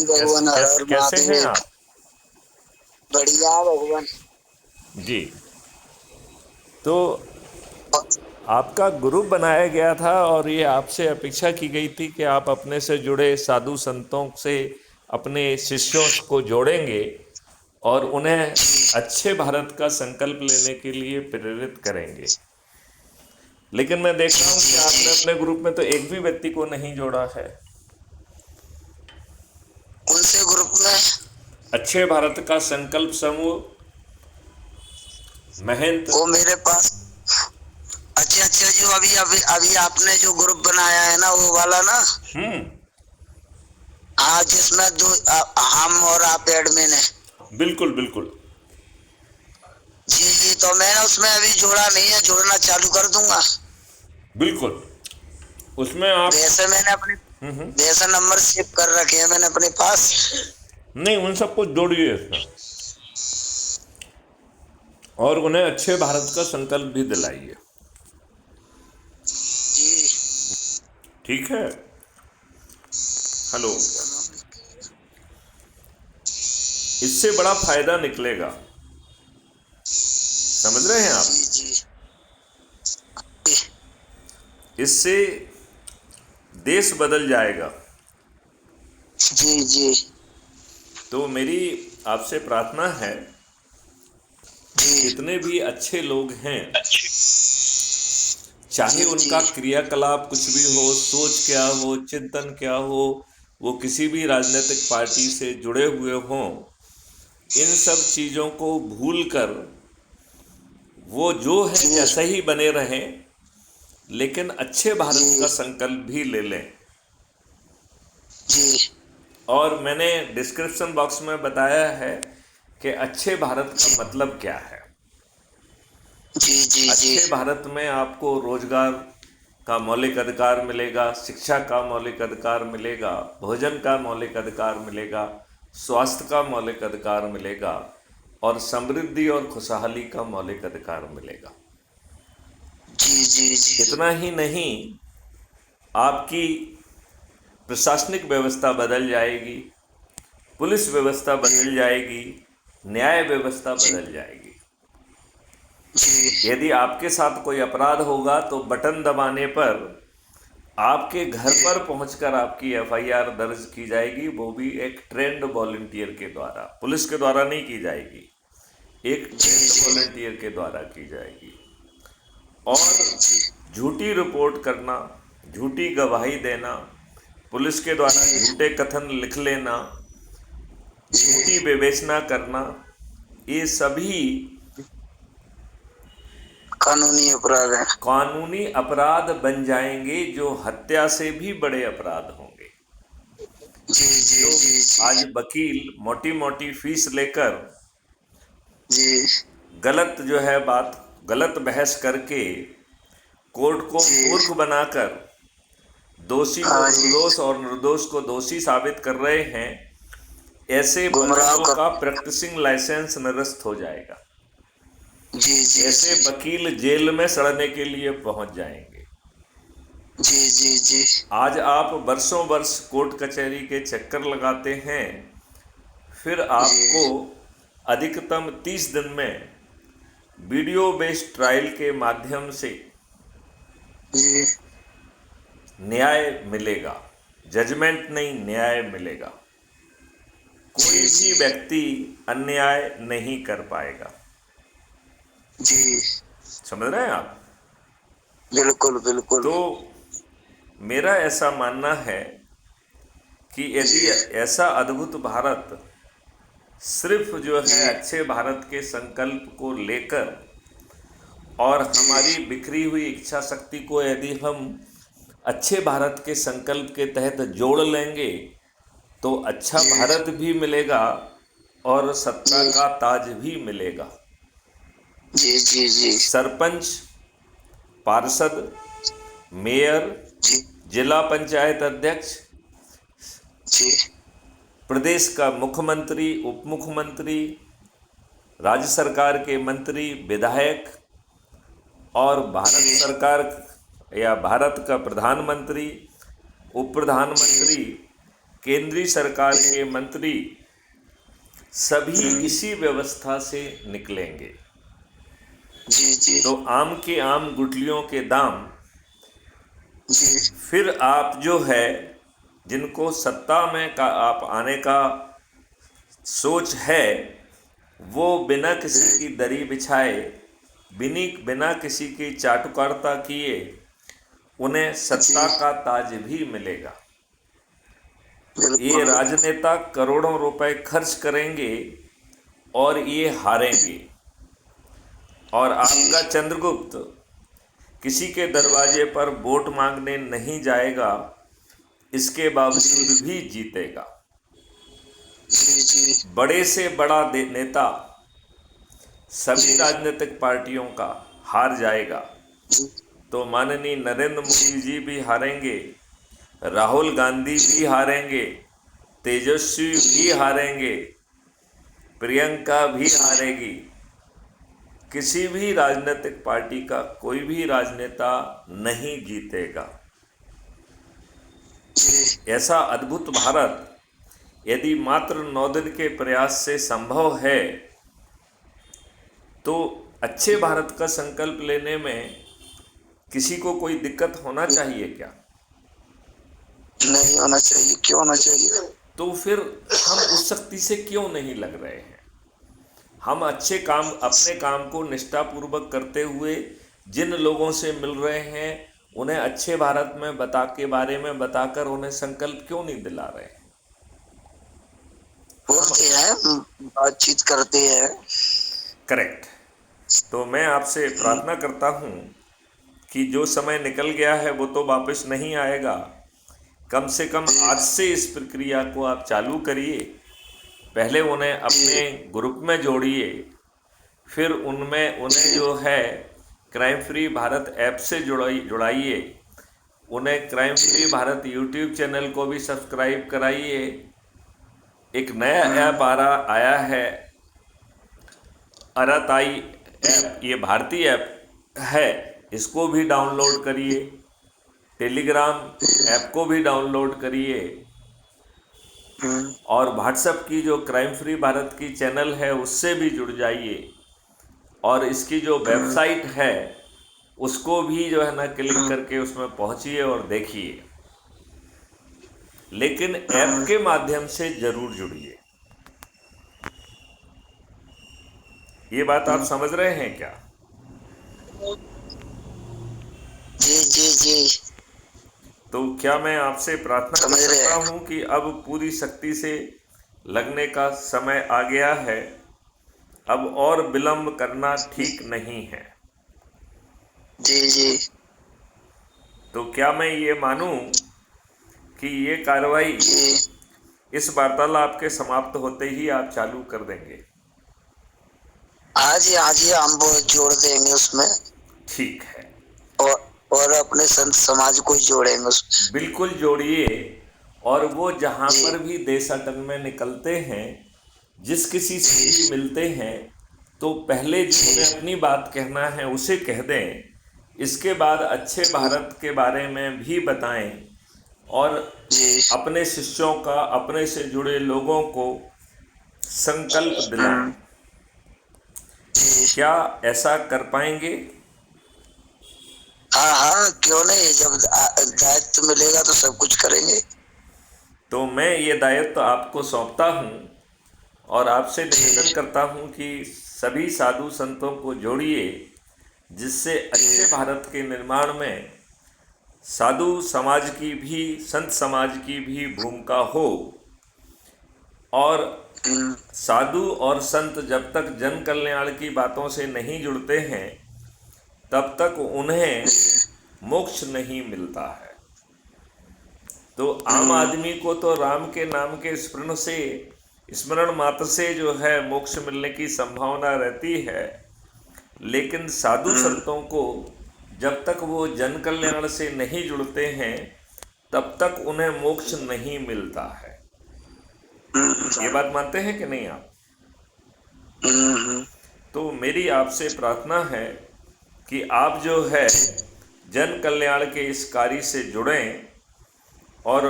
भगवान, हर हर कैसे हैं महादेव। आप? बढ़िया भगवान। जी। तो आपका ग्रुप बनाया गया था और ये आपसे अपेक्षा की गई थी कि आप अपने से जुड़े साधु संतों से अपने शिष्यों को जोड़ेंगे और उन्हें अच्छे भारत का संकल्प लेने के लिए प्रेरित करेंगे। लेकिन मैं देख रहा हूँ कि आपने अपने ग्रुप में तो एक भी व्यक्ति को नहीं जोड़ा है। कौन से ग्रुप में? अच्छे भारत का संकल्प समूह महंत। वो मेरे पास। अच्छा अच्छा, जो अभी अभी अभी आपने जो ग्रुप बनाया है ना, वो वाला ना। हम्म। हाँ, जिसमें दो हम और आप एडमिन है। बिल्कुल बिल्कुल। जी जी, तो मैंने उसमें अभी जोड़ा नहीं है, जोड़ना चालू कर दूंगा। बिल्कुल उसमें आप। वैसे मैंने अपने वैसे नंबर सेव कर रखे हैं मैंने अपने पास। नहीं, उन सबको जोड़िए इसमें और उन्हें अच्छे भारत का संकल्प भी दिलाइए। जी। ठीक है। हेलो। इससे बड़ा फायदा निकलेगा, समझ रहे हैं आप? जी जी इससे देश बदल जाएगा। जी जी तो मेरी आपसे प्रार्थना है कि जी जितने भी अच्छे लोग हैं, चाहे जी उनका जी क्रियाकलाप कुछ भी हो, सोच क्या हो, चिंतन क्या हो, वो किसी भी राजनीतिक पार्टी से जुड़े हुए हों, इन सब चीज़ों को भूलकर वो जो है जी ऐसे ही बने रहें, लेकिन अच्छे भारत का जी संकल्प भी ले लें। जी और मैंने डिस्क्रिप्शन बॉक्स में बताया है कि अच्छे भारत जी का मतलब क्या है। जी जी जी अच्छे भारत में आपको रोजगार का मौलिक अधिकार मिलेगा, शिक्षा का मौलिक अधिकार मिलेगा, भोजन का मौलिक अधिकार मिलेगा, स्वास्थ्य का मौलिक अधिकार मिलेगा और समृद्धि और खुशहाली का मौलिक अधिकार मिलेगा। जी जी जी इतना ही नहीं, आपकी प्रशासनिक व्यवस्था बदल जाएगी, पुलिस व्यवस्था जी बदल जाएगी, न्याय व्यवस्था जी बदल जाएगी। जी यदि आपके साथ कोई अपराध होगा तो बटन दबाने पर आपके घर पर पहुंचकर आपकी एफआईआर दर्ज की जाएगी, वो भी एक ट्रेंड वॉलंटियर के द्वारा, पुलिस के द्वारा नहीं की जाएगी, एक ट्रेंड जी वॉलंटियर के द्वारा की जाएगी। जी जी और झूठी रिपोर्ट करना, झूठी गवाही देना, पुलिस के द्वारा झूठे कथन लिख लेना, झूठी विवेचना करना, ये सभी कानूनी अपराध है। कानूनी अपराध बन जाएंगे, जो हत्या से भी बड़े अपराध होंगे। जी जी तो जी आज जी वकील मोटी मोटी फीस लेकर जी गलत जो है बात, गलत बहस करके कोर्ट को जी मूर्ख बनाकर दोषी को हाँ जी, निर्दोष और निर्दोष को दोषी साबित कर रहे हैं। ऐसे गुमराह वकीलों कर। का प्रैक्टिसिंग लाइसेंस निरस्त हो जाएगा। जी जी ऐसे जी वकील जेल में सड़ने के लिए पहुंच जाएंगे। जी जी जी आज आप वर्षों वर्ष कोर्ट कचहरी के चक्कर लगाते हैं, फिर आपको जी अधिकतम 30 दिन में वीडियो बेस्ड ट्रायल के माध्यम से जी न्याय मिलेगा। जजमेंट नहीं, न्याय मिलेगा। कोई जी भी जी व्यक्ति अन्याय नहीं कर पाएगा। जी समझ रहे हैं आप? बिल्कुल बिल्कुल। तो मेरा ऐसा मानना है कि जी यदि ऐसा अद्भुत भारत सिर्फ जो है जी अच्छे भारत के संकल्प को लेकर और हमारी जी बिखरी हुई इच्छा शक्ति को यदि हम अच्छे भारत के संकल्प के तहत जोड़ लेंगे, तो अच्छा जी भारत भी मिलेगा और सत्ता जी का ताज भी मिलेगा। जी जी जी सरपंच, पार्षद, मेयर, जी जिला पंचायत अध्यक्ष, जी प्रदेश का मुख्यमंत्री, उप मुख्यमंत्री, राज्य सरकार के मंत्री, विधायक और भारत जी सरकार या भारत का प्रधानमंत्री, उप प्रधानमंत्री केंद्रीय सरकार के मंत्री सभी इसी व्यवस्था से निकलेंगे। जी जी तो आम के आम गुठलियों के दाम जी फिर आप जो है जिनको सत्ता में का आप आने का सोच है वो बिना किसी की दरी बिछाए बिना किसी की चाटुकारिता किए उन्हें सत्ता का ताज भी मिलेगा। ये बिल्कुल राजनेता करोड़ों रुपए खर्च करेंगे और ये हारेंगे। और आपका चंद्रगुप्त किसी के दरवाजे पर वोट मांगने नहीं जाएगा, इसके बावजूद भी जीतेगा। जी जी बड़े से बड़ा नेता सभी राजनीतिक पार्टियों का हार जाएगा। जी तो माननीय नरेंद्र मोदी जी भी हारेंगे, राहुल गांधी भी हारेंगे, तेजस्वी भी हारेंगे, प्रियंका भी हारेगी। किसी भी राजनीतिक पार्टी का कोई भी राजनेता नहीं जीतेगा। जी ऐसा अद्भुत भारत यदि मात्र 9 दिन के प्रयास से संभव है तो अच्छे भारत का संकल्प लेने में किसी को कोई दिक्कत होना चाहिए क्या? नहीं होना चाहिए, क्यों होना चाहिए? तो फिर हम उस शक्ति से क्यों नहीं लग रहे हैं? हम अच्छे काम अपने काम को निष्ठापूर्वक करते हुए जिन लोगों से मिल रहे हैं उन्हें अच्छे भारत में बारे में बताकर उन्हें संकल्प क्यों नहीं दिला रहे हैं? बोलते हैं, बातचीत करते हैं। करेक्ट। तो मैं आपसे प्रार्थना करता हूं कि जो समय निकल गया है वो तो वापस नहीं आएगा। कम से कम आज से इस प्रक्रिया को आप चालू करिए। पहले उन्हें अपने ग्रुप में जोड़िए, फिर उन्हें जो है क्राइम फ्री भारत ऐप से जुड़ाइए। उन्हें crime free Bharat YouTube channel को भी सब्सक्राइब कराइए। एक नया ऐप आया है अराताई ऐप, ये भारतीय ऐप है, इसको भी डाउनलोड करिए। टेलीग्राम ऐप को भी डाउनलोड करिए और व्हाट्सएप की जो क्राइम फ्री भारत की चैनल है उससे भी जुड़ जाइए। और इसकी जो वेबसाइट है उसको भी जो है ना क्लिक करके उसमें पहुंचिए और देखिए। लेकिन ऐप के माध्यम से जरूर जुड़िए। ये बात आप समझ रहे हैं क्या? जी जी जी तो क्या मैं आपसे प्रार्थना कर समझ रहे सकता हैं। हूं कि अब पूरी शक्ति से लगने का समय आ गया है, अब और विलंब करना ठीक नहीं है। जी जी तो क्या मैं ये मानूं कि ये कार्रवाई जी इस वार्तालाप के समाप्त होते ही आप चालू कर देंगे? आज ही हम वो जोड़ देंगे उसमें, ठीक है, और अपने संत समाज को ही जोड़ेंगे उसमें। बिल्कुल जोड़िए। और वो जहाँ पर भी देशाटन में निकलते हैं, जिस किसी से भी मिलते हैं, तो पहले जो उन्हें अपनी बात कहना है उसे कह दें। इसके बाद अच्छे भारत के बारे में भी बताएं और अपने शिष्यों का, अपने से जुड़े लोगों को संकल्प दिलाएं। क्या ऐसा कर पाएंगे? हाँ हाँ, क्यों नहीं, जब दायित्व मिलेगा तो सब कुछ करेंगे। तो मैं ये दायित्व आपको सौंपता हूँ और आपसे निवेदन करता हूँ कि सभी साधु संतों को जोड़िए, जिससे अच्छे भारत के निर्माण में साधु समाज की भी, संत समाज की भी भूमिका हो। और साधु और संत जब तक जन कल्याण की बातों से नहीं जुड़ते हैं तब तक उन्हें मोक्ष नहीं मिलता है। तो आम आदमी को तो राम के नाम के स्मरण मात्र से जो है मोक्ष मिलने की संभावना रहती है, लेकिन साधु संतों को जब तक वो जन कल्याण से नहीं जुड़ते हैं तब तक उन्हें मोक्ष नहीं मिलता है। ये बात मानते हैं कि नहीं आप? तो मेरी आपसे प्रार्थना है कि आप जो है जन कल्याण के इस कार्य से जुड़ें और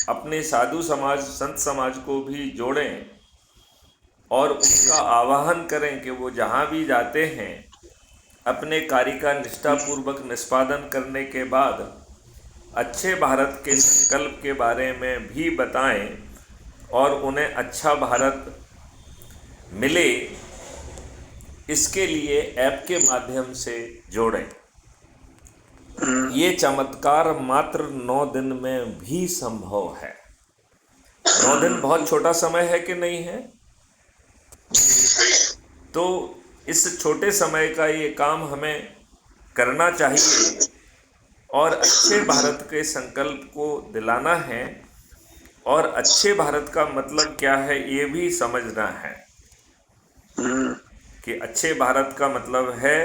अपने साधु समाज, संत समाज को भी जोड़ें और उनका आह्वान करें कि वो जहाँ भी जाते हैं अपने कार्य का निष्ठापूर्वक निष्पादन करने के बाद अच्छे भारत के संकल्प के बारे में भी बताएं और उन्हें अच्छा भारत मिले, इसके लिए ऐप के माध्यम से जोड़ें। ये चमत्कार मात्र 9 दिन में भी संभव है। 9 दिन बहुत छोटा समय है कि नहीं है? तो इस छोटे समय का ये काम हमें करना चाहिए और अच्छे भारत के संकल्प को दिलाना है। और अच्छे भारत का मतलब क्या है ये भी समझना है कि अच्छे भारत का मतलब है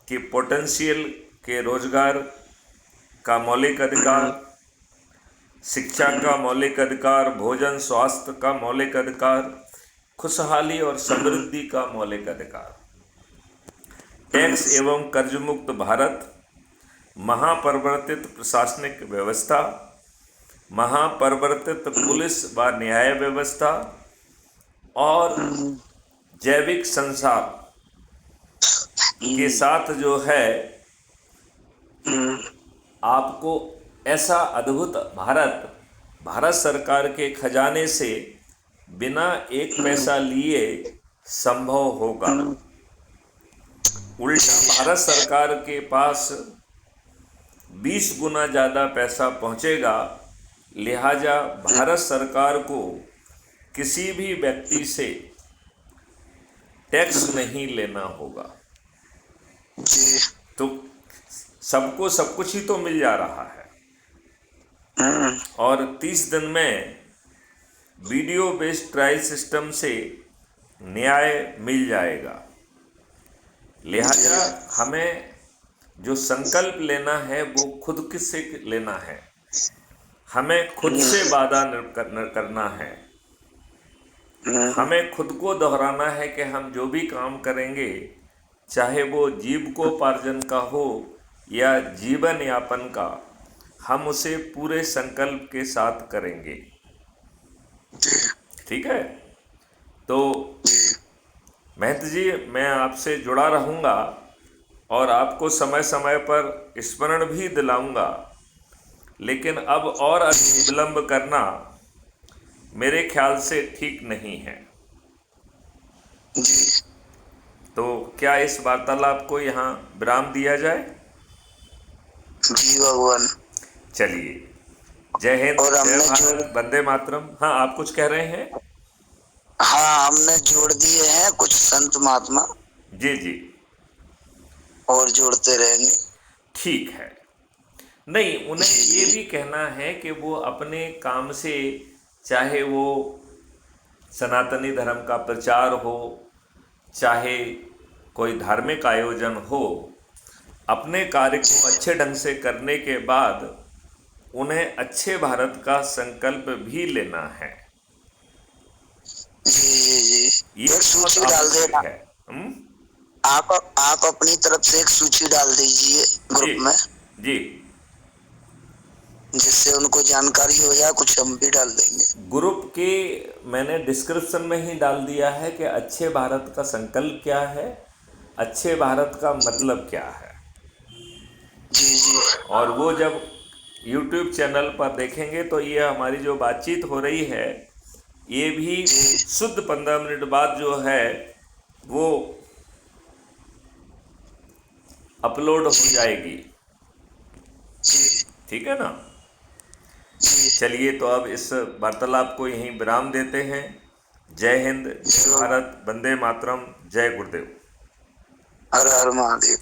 कि पोटेंशियल के रोजगार का मौलिक अधिकार, शिक्षा का मौलिक अधिकार, भोजन स्वास्थ्य का मौलिक अधिकार, खुशहाली और समृद्धि का मौलिक अधिकार, टैक्स एवं कर्ज मुक्त भारत, महापरिवर्तित प्रशासनिक व्यवस्था, महापरिवर्तित पुलिस व न्याय व्यवस्था और जैविक संसार के साथ जो है आपको ऐसा अद्भुत भारत सरकार के खजाने से बिना एक पैसा लिए संभव होगा। उल्टा भारत सरकार के पास 20 गुना ज़्यादा पैसा पहुंचेगा। लिहाजा भारत सरकार को किसी भी व्यक्ति से टैक्स नहीं लेना होगा। तो सबको सब कुछ ही तो मिल जा रहा है। और 30 दिन में वीडियो बेस्ड ट्रायल सिस्टम से न्याय मिल जाएगा। लिहाजा हमें जो संकल्प लेना है वो खुद से लेना है। हमें खुद से वादा करना है। हमें खुद को दोहराना है कि हम जो भी काम करेंगे, चाहे वो जीविकोपार्जन का हो या जीवन यापन का, हम उसे पूरे संकल्प के साथ करेंगे। ठीक है? तो महंत जी, मैं आपसे जुड़ा रहूँगा और आपको समय समय पर स्मरण भी दिलाऊंगा, लेकिन अब और अधिक विलंब करना मेरे ख्याल से ठीक नहीं है। तो क्या इस वार्तालाप को यहाँ विराम दिया जाए? जी भगवान। चलिए, जय हिंद, जय भारत, वंदे मातरम। हाँ, आप कुछ कह रहे हैं? हाँ, हमने जोड़ दिए हैं कुछ संत महात्मा। जी जी, और जोड़ते रहेंगे। ठीक है। नहीं, उन्हें ये भी कहना है कि वो अपने काम से, चाहे वो सनातनी धर्म का प्रचार हो, चाहे कोई धार्मिक आयोजन हो, अपने कार्य को अच्छे ढंग से करने के बाद उन्हें अच्छे भारत का संकल्प भी लेना है। जी। ये एक सूची डाल देना है। आप अपनी तरफ से एक सूची डाल दीजिए ग्रुप में, जी, जिससे उनको जानकारी हो जाए। कुछ हम भी डाल देंगे ग्रुप के। मैंने डिस्क्रिप्शन में ही डाल दिया है कि अच्छे भारत का संकल्प क्या है, अच्छे भारत का मतलब क्या है। जी। और वो जब YouTube चैनल पर देखेंगे तो ये हमारी जो बातचीत हो रही है ये भी शुद्ध 15 मिनट बाद जो है वो अपलोड हो जाएगी। ठीक है ना? चलिए, तो अब इस वार्तालाप को यहीं विराम देते हैं। जय हिंद, जय भारत, वंदे मातरम, जय गुरुदेव। हर हर महादेव।